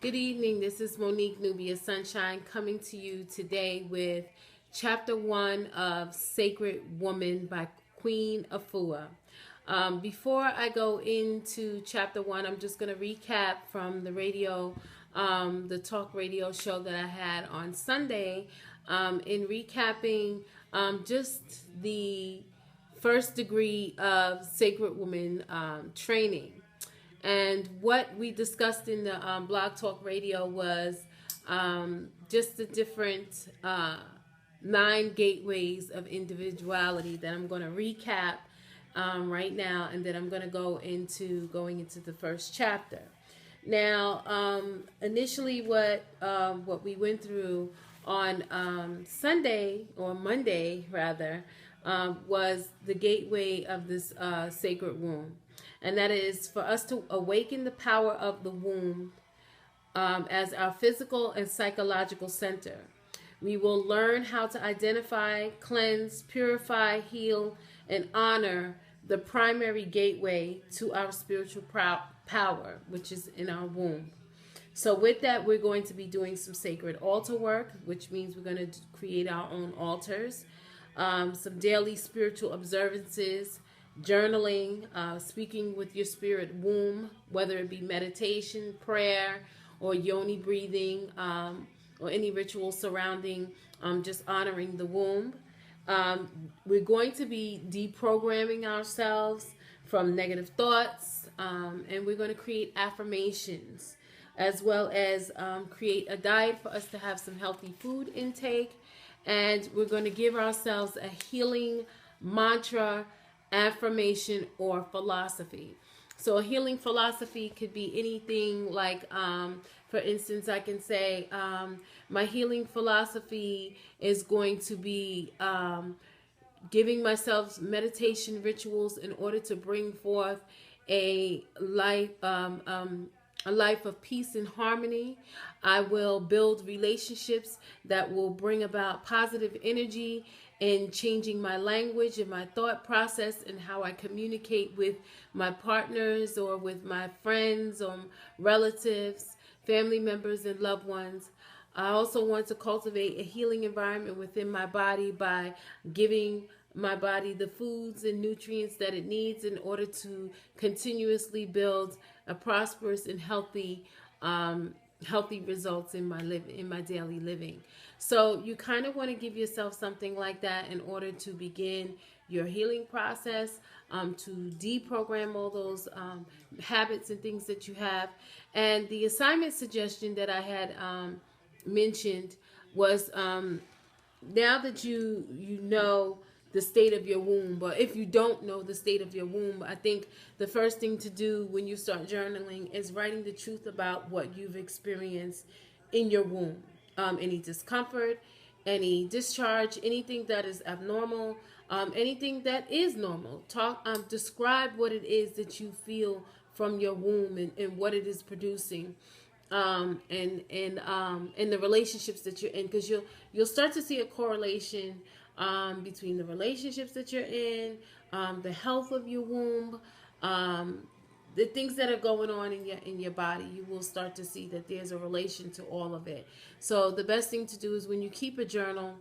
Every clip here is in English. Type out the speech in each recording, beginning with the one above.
Good evening. This is Monique Nubia Sunshine coming to you today with Chapter 1 of Sacred Woman by Queen Afua. Before I go into Chapter 1, I'm just going to recap from the radio, the talk radio show that I had on Sunday, in recapping just the first degree of Sacred Woman training. And what we discussed in the Blog Talk Radio was just the different 9 gateways of individuality that I'm going to recap right now, and then I'm going to go into the first chapter. Now, initially, what we went through on Sunday or Monday rather was the gateway of this sacred womb. And that is for us to awaken the power of the womb as our physical and psychological center. We will learn how to identify, cleanse, purify, heal, and honor the primary gateway to our spiritual power, which is in our womb. So with that, we're going to be doing some sacred altar work, which means we're going to create our own altars, some daily spiritual observances, journaling, speaking with your spirit womb, whether it be meditation, prayer, or yoni breathing, or any ritual surrounding just honoring the womb. We're going to be deprogramming ourselves from negative thoughts, and we're going to create affirmations, as well as create a diet for us to have some healthy food intake. And we're going to give ourselves a healing mantra, affirmation, or philosophy. So a healing philosophy could be anything like, for instance, I can say my healing philosophy is going to be giving myself meditation rituals in order to bring forth a life of peace and harmony. I will build relationships that will bring about positive energy in changing my language and my thought process and how I communicate with my partners or with my friends or relatives, family members, and loved ones. I also want to cultivate a healing environment within my body by giving my body the foods and nutrients that it needs in order to continuously build a prosperous and healthy results in my daily living. So you kind of want to give yourself something like that in order to begin your healing process, to deprogram all those habits and things that you have. And the assignment suggestion that I had mentioned was, now that you know the state of your womb, but if you don't know the state of your womb, I think the first thing to do when you start journaling is writing the truth about what you've experienced in your womb. Any discomfort, any discharge, anything that is abnormal, anything that is normal. Describe what it is that you feel from your womb and what it is producing. And the relationships that you're in, because you'll start to see a correlation between the relationships that you're in, the health of your womb, the things that are going on in your body. You will start to see that there's a relation to all of it. So the best thing to do is, when you keep a journal,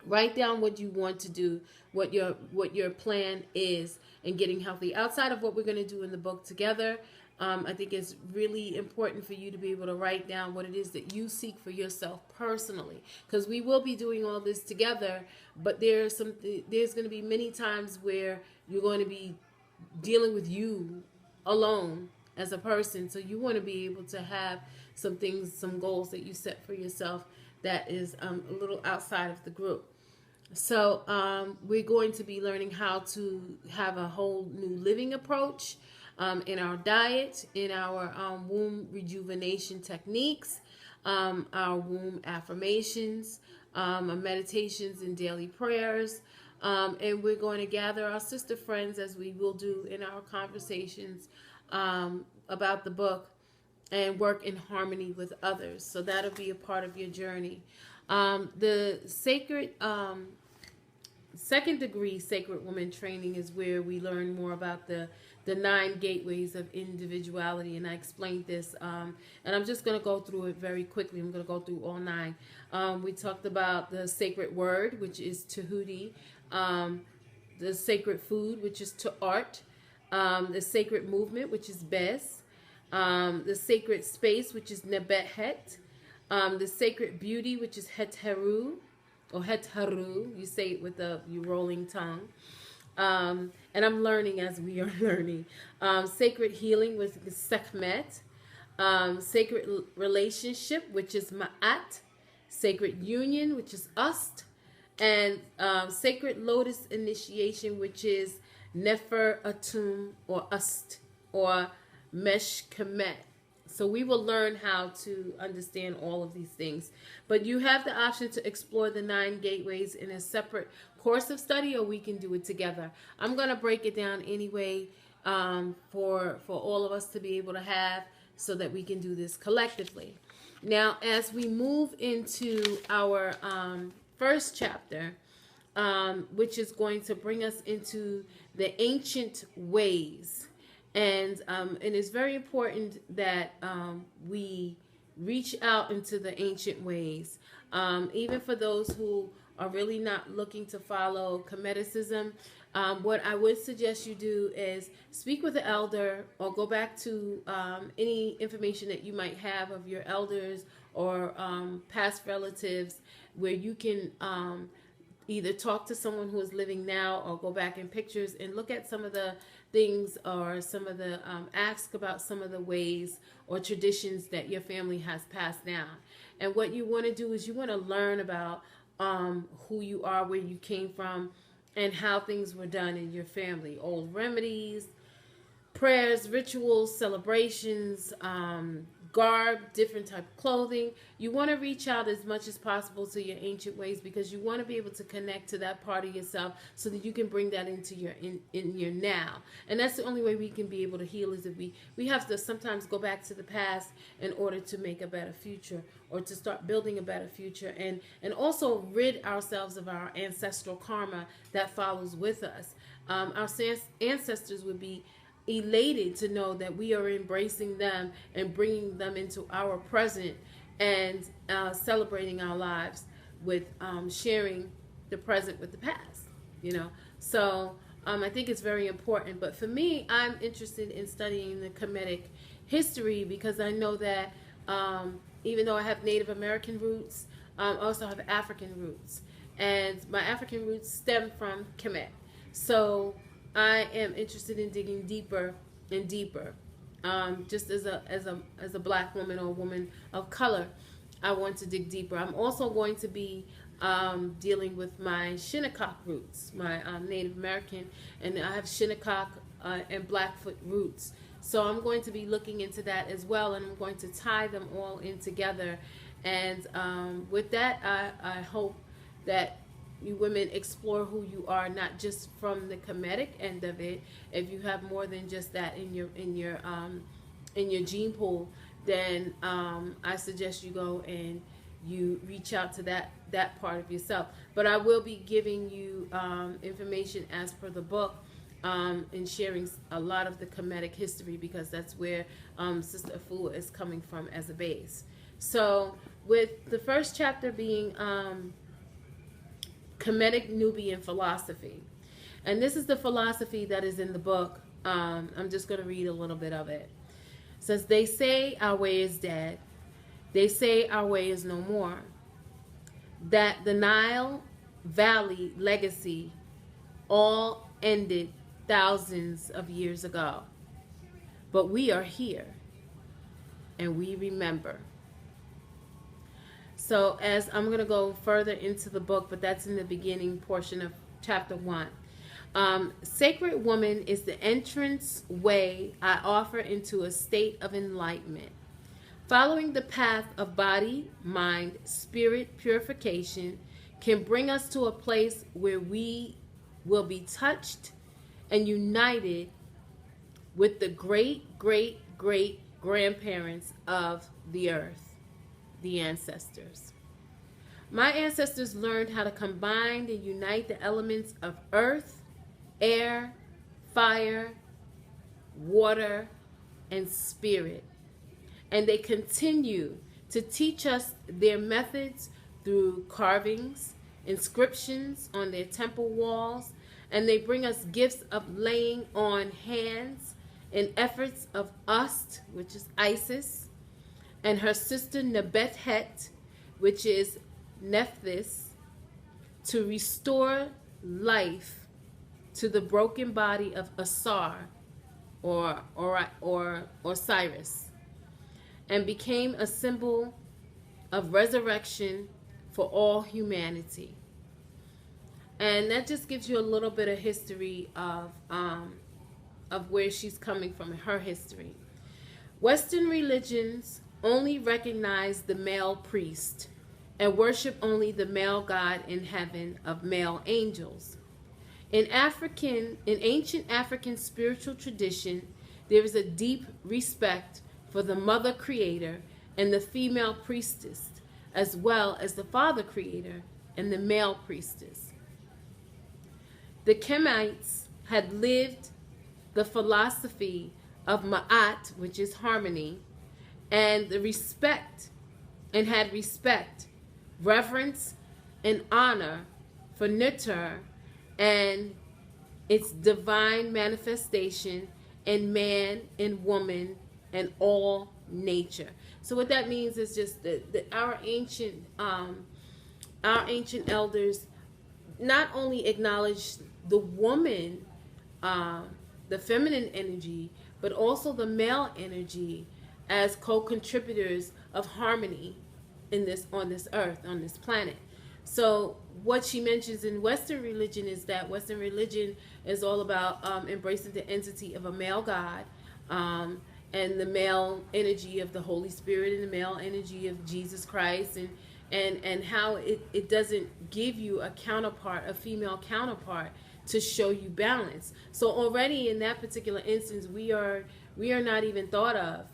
write down what you want to do, what your plan is in getting healthy. Outside of what we're going to do in the book together, I think it's really important for you to be able to write down what it is that you seek for yourself personally, because we will be doing all this together, but there's going to be many times where you're going to be dealing with you alone as a person. So you want to be able to have some things, some goals that you set for yourself that is a little outside of the group. So we're going to be learning how to have a whole new living approach in our diet, in our womb rejuvenation techniques, our womb affirmations, our meditations and daily prayers. And we're going to gather our sister friends, as we will do in our conversations about the book, and work in harmony with others. So that'll be a part of your journey. The sacred second degree Sacred Woman training is where we learn more about the the 9 gateways of individuality, and I explained this, and I'm just going to go through it very quickly. I'm going to go through all 9. We talked about the sacred word, which is Tahuti, the sacred food, which is Ta'art, the sacred movement, which is Bes, the sacred space, which is Nebet, the sacred beauty, which is Heteru, or Hetaru, you say it with the rolling tongue. And I'm learning as we are learning. Sacred healing, which is Sekhmet. Sacred relationship, which is Maat. Sacred union, which is Ust. And sacred lotus initiation, which is Nefer Atum, or Ust, or Mesh Kemet. So we will learn how to understand all of these things. But you have the option to explore the 9 gateways in a separate course of study, or we can do it together. I'm going to break it down anyway for all of us to be able to have, so that we can do this collectively. Now, as we move into our first chapter, which is going to bring us into the ancient ways. And it's very important that we reach out into the ancient ways. Even for those who are really not looking to follow Kemeticism, what I would suggest you do is speak with the elder, or go back to any information that you might have of your elders or past relatives, where you can either talk to someone who is living now, or go back in pictures and look at some of the things, or some of the ask about some of the ways or traditions that your family has passed down. And what you want to do is you want to learn about who you are, where you came from, and how things were done in your family. Old remedies, prayers, rituals, celebrations, garb, different type of clothing. You want to reach out as much as possible to your ancient ways, because you want to be able to connect to that part of yourself, so that you can bring that into your in your now. And that's the only way we can be able to heal, is if we have to sometimes go back to the past in order to make a better future, or to start building a better future, and also rid ourselves of our ancestral karma that follows with us. Our ancestors would be elated to know that we are embracing them and bringing them into our present, and celebrating our lives with sharing the present with the past, So I think it's very important. But for me, I'm interested in studying the Kemetic history, because I know that even though I have Native American roots, I also have African roots, and my African roots stem from Kemet. So I am interested in digging deeper and deeper. Just as a black woman, or a woman of color, I want to dig deeper. I'm also going to be dealing with my Shinnecock roots, my Native American, and I have Shinnecock and Blackfoot roots. So I'm going to be looking into that as well, and I'm going to tie them all in together. And with that, I hope that you women explore who you are, not just from the Kemetic end of it. If you have more than just that in your gene pool, then I suggest you go and you reach out to that part of yourself. But I will be giving you information as per the book, and sharing a lot of the Kemetic history, because that's where Sister Afua is coming from as a base. So with the first chapter being Kemetic Nubian Philosophy. And this is the philosophy that is in the book. I'm just going to read a little bit of it. It says, they say our way is dead. They say our way is no more. That the Nile Valley legacy all ended thousands of years ago. But we are here, and we remember. So as I'm going to go further into the book, but that's in the beginning portion of chapter 1. Sacred woman is the entrance way I offer into a state of enlightenment. Following the path of body, mind, spirit purification can bring us to a place where we will be touched and united with the great, great, great grandparents of the earth, the ancestors. My ancestors learned how to combine and unite the elements of earth, air, fire, water, and spirit. And they continue to teach us their methods through carvings, inscriptions on their temple walls, and they bring us gifts of laying on hands in efforts of Ust, which is Isis, and her sister Nebethet, which is Nephthys, to restore life to the broken body of Asar or Osiris, and became a symbol of resurrection for all humanity. And that just gives you a little bit of history of where she's coming from in her history. Western religions only recognize the male priest and worship only the male god in heaven of male angels. In ancient African spiritual tradition, there is a deep respect for the mother creator and the female priestess, as well as the father creator and the male priestess. The Kemites had lived the philosophy of Maat, which is harmony, and had respect, reverence, and honor for Nitter and its divine manifestation in man and woman and all nature. So what that means is just that our ancient elders not only acknowledged the woman, the feminine energy, but also the male energy as co-contributors of harmony on this earth, on this planet. So what she mentions in Western religion is that Western religion is all about embracing the entity of a male God, and the male energy of the Holy Spirit and the male energy of Jesus Christ, and how it doesn't give you a counterpart, a female counterpart, to show you balance. So already in that particular instance, we are not even thought of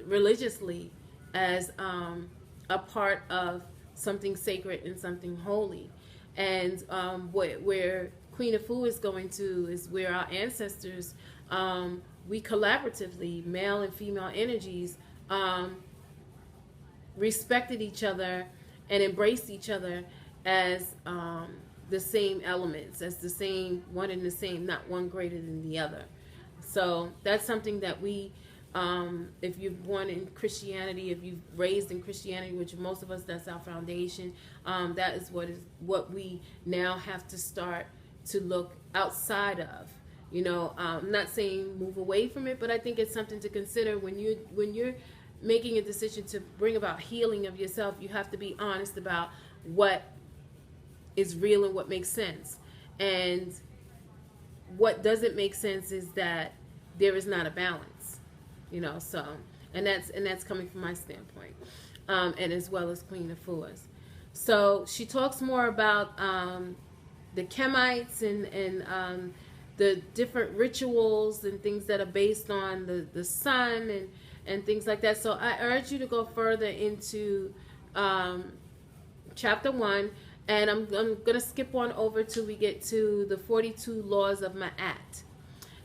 religiously as a part of something sacred and something holy. And where Queen Afu is going to is where our ancestors, we collaboratively, male and female energies, respected each other and embraced each other as the same elements, as the same, one and the same, not one greater than the other. So that's something that we, if you're born in Christianity, if you've raised in Christianity, which most of us, that's our foundation, that is what we now have to start to look outside of. You know, I'm not saying move away from it, but I think it's something to consider when you're making a decision to bring about healing of yourself. You have to be honest about what is real and what makes sense. And what doesn't make sense is that there is not a balance, you know. So, and that's coming from my standpoint, and as well as Queen Afua's. So she talks more about the Kemites and the different rituals and things that are based on the sun and things like that. So I urge you to go further into chapter 1, and I'm going to skip on over till we get to the 42 laws of Maat.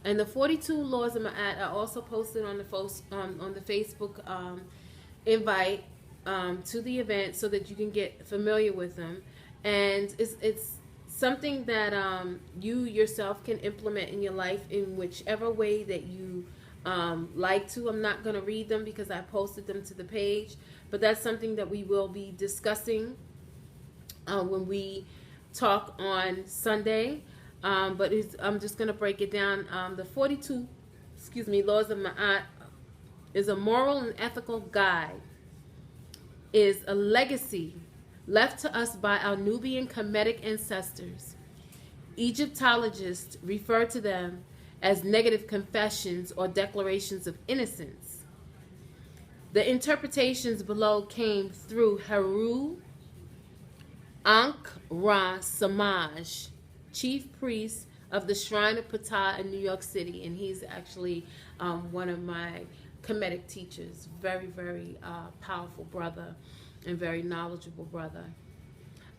And the 42 laws of Maat are also posted on the Facebook invite to the event, so that you can get familiar with them. And it's something that you yourself can implement in your life in whichever way that you like to. I'm not going to read them because I posted them to the page, but that's something that we will be discussing when we talk on Sunday. But I'm just going to break it down. The 42 laws of Ma'at is a moral and ethical guide, is a legacy left to us by our Nubian Kemetic ancestors. Egyptologists refer to them as negative confessions or declarations of innocence. The interpretations below came through Heru Ankh-Ra Samaj, chief priest of the Shrine of Ptah in New York City, and he's actually one of my Kemetic teachers. Very, very powerful brother and very knowledgeable brother.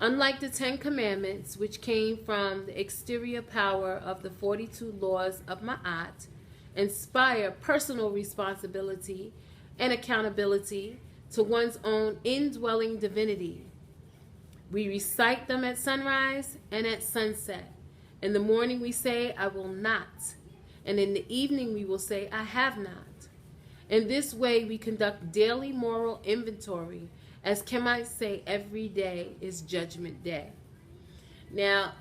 Unlike the 10 Commandments, which came from the exterior power of the 42 laws of Ma'at, inspire personal responsibility and accountability to one's own indwelling divinity. We recite them at sunrise and at sunset. In the morning we say, I will not. And in the evening we will say, I have not. In this way we conduct daily moral inventory. As Kemites say, every day is Judgment Day. Now,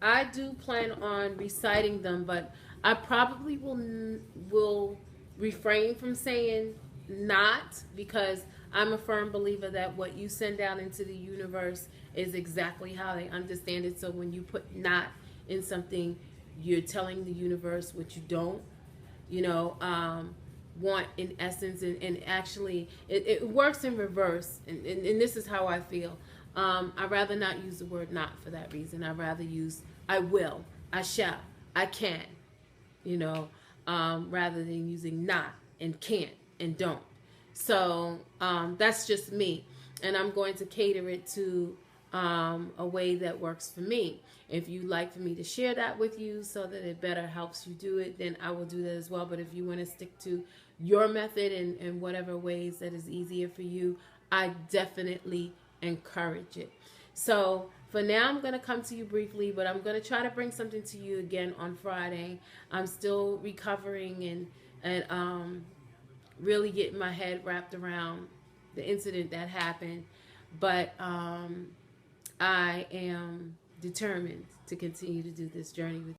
I do plan on reciting them, but I probably will refrain from saying not, because I'm a firm believer that what you send out into the universe is exactly how they understand it. So when you put not in something, you're telling the universe what you don't, want in essence. And actually, it works in reverse. And this is how I feel. I'd rather not use the word not for that reason. I'd rather use I will, I shall, I can, rather than using not and can't and don't. So that's just me. And I'm going to cater it to a way that works for me. If you'd like for me to share that with you so that it better helps you do it, then I will do that as well. But if you want to stick to your method in whatever ways that is easier for you, I definitely encourage it. So for now, I'm going to come to you briefly, but I'm going to try to bring something to you again on Friday. I'm still recovering and really getting my head wrapped around the incident that happened. But I am determined to continue to do this journey with